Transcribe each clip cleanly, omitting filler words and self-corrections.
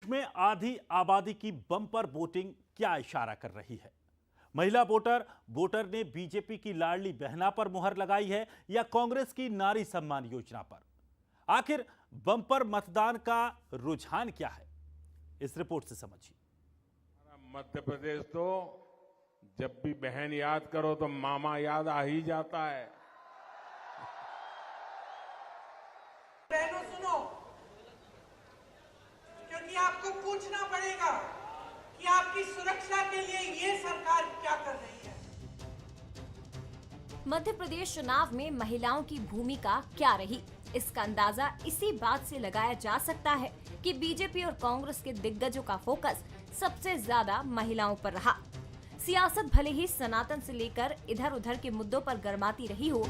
में आधी आबादी की बम्पर वोटिंग क्या इशारा कर रही है? महिला वोटर ने बीजेपी की लाडली बहना पर मुहर लगाई है या कांग्रेस की नारी सम्मान योजना पर? आखिर बम्पर मतदान का रुझान क्या है? इस रिपोर्ट से समझिए। मध्य प्रदेश तो जब भी बहन याद करो तो मामा याद आ ही जाता है। बहनों सुनो, क्योंकि आपको पूछना पड़ेगा कि आपकी सुरक्षा के लिए ये सरकार क्या कर रही है। मध्य प्रदेश चुनाव में महिलाओं की भूमिका क्या रही, इसका अंदाजा इसी बात से लगाया जा सकता है कि बीजेपी और कांग्रेस के दिग्गजों का फोकस सबसे ज्यादा महिलाओं पर रहा। सियासत भले ही सनातन से लेकर इधर उधर के मुद्दों पर गरमाती रही हो,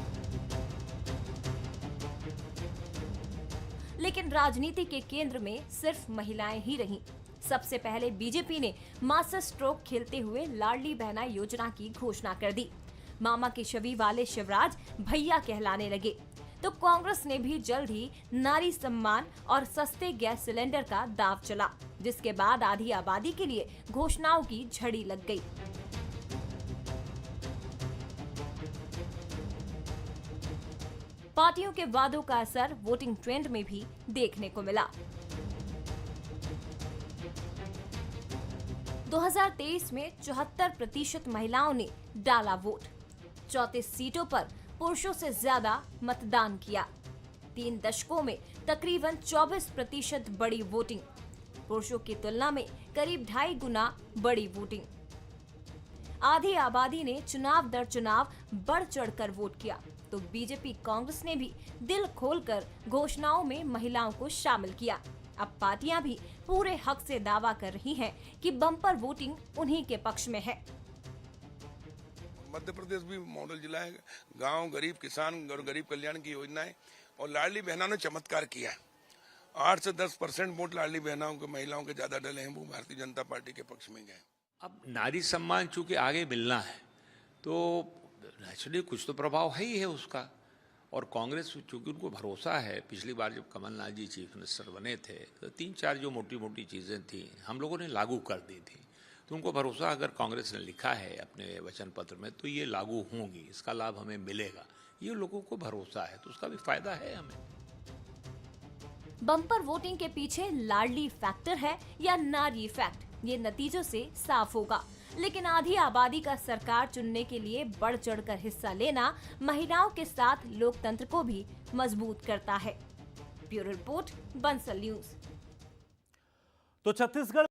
लेकिन राजनीति के केंद्र में सिर्फ महिलाएं ही रहीं। सबसे पहले बीजेपी ने मास्टर स्ट्रोक खेलते हुए लाडली बहना योजना की घोषणा कर दी। मामा की छवि वाले शिवराज भैया कहलाने लगे, तो कांग्रेस ने भी जल्द ही नारी सम्मान और सस्ते गैस सिलेंडर का दाव चला, जिसके बाद आधी आबादी के लिए घोषणाओं की झड़ी लग गई। पार्टियों के वादों का असर वोटिंग ट्रेंड में भी देखने को मिला। 2023 में 74% महिलाओं ने डाला वोट। 34 सीटों पर पुरुषों से ज्यादा मतदान किया। 3 दशकों में तकरीबन 24% बड़ी वोटिंग। पुरुषों की तुलना में करीब 2.5 गुना बड़ी वोटिंग। आधी आबादी ने चुनाव दर चुनाव बढ़ चढ़कर वोट किया, तो बीजेपी कांग्रेस ने भी दिल खोलकर घोषणाओं में महिलाओं को शामिल किया। अब पार्टियां भी पूरे हक से दावा कर रही हैं कि बम्पर वोटिंग उन्हीं के पक्ष में है। मध्य प्रदेश भी मॉडल जिला है। गांव गरीब किसान और गरीब कल्याण की योजनाएं और लाडली बहना ने चमत्कार किया। 8 से 10% वोट लाडली बहनाओं के महिलाओं के ज्यादा डले हैं, वो भारतीय जनता पार्टी के पक्ष में गए। अब नारी सम्मान चूंकि आगे मिलना है तो नेचुरली कुछ तो प्रभाव है ही है उसका। और कांग्रेस चूंकि उनको भरोसा है, पिछली बार जब कमलनाथ जी चीफ मिनिस्टर बने थे तो 3-4 जो मोटी मोटी चीज़ें थी हम लोगों ने लागू कर दी थी, तो उनको भरोसा अगर कांग्रेस ने लिखा है अपने वचन पत्र में तो ये लागू होंगी, इसका लाभ हमें मिलेगा, ये लोगों को भरोसा है, तो उसका भी फायदा है हमें। बम्पर वोटिंग के पीछे लाडली फैक्टर है या नारी फैक्ट, ये नतीजों से साफ होगा। लेकिन आधी आबादी का सरकार चुनने के लिए बढ़ चढ़कर हिस्सा लेना महिलाओं के साथ लोकतंत्र को भी मजबूत करता है। Bureau report, Bansal news. तो छत्तीसगढ़